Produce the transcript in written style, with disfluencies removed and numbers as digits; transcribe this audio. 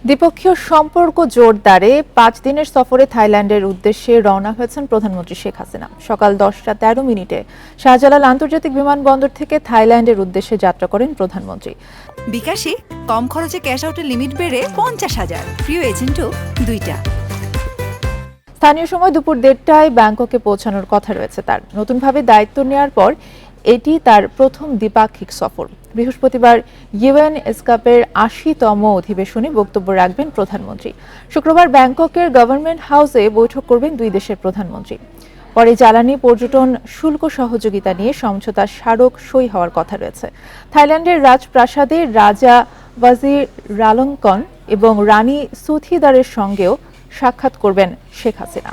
দ্বিপক্ষীয় সম্পর্ক জোরদারে 5 দিনের সফরে থাইল্যান্ডের উদ্দেশ্যে রওনা হয়েছেন প্রধানমন্ত্রী শেখ হাসিনা। সকাল 10:13 শাহজালাল আন্তর্জাতিক বিমানবন্দর থেকে থাইল্যান্ডের উদ্দেশ্যে যাত্রা করেন প্রধানমন্ত্রী। বিকাশে কম খরচে ক্যাশ আউটের লিমিট বেড়ে 50,000, প্রিয় এজেন্টও 2টা। স্থানীয় সময় দুপুর 1:30টায় ব্যাংককে পৌঁছানোর কথা রয়েছে তার। নতুনভাবে দায়িত্ব নেওয়ার পর এটি তার প্রথম দ্বিপাক্ষিক সফর। বৃহস্পতিবার ইউএন এসকাপের 80তম অধিবেশনে বক্তব্য রাখবেন প্রধানমন্ত্রী। শুক্রবার ব্যাংককের গভর্নমেন্ট হাউসে বৈঠক করবেন দুই দেশের প্রধানমন্ত্রী। পরে জ্বালানি পর্যটন শুল্ক সহযোগিতা নিয়ে সমঝোতা স্মারক সই হওয়ার কথা রয়েছে। থাইল্যান্ডের রাজপ্রাসাদে রাজা ওয়াজির রালঙ্কন এবং রানী সুথিদারের সঙ্গেও সাক্ষাৎ করবেন শেখ হাসিনা।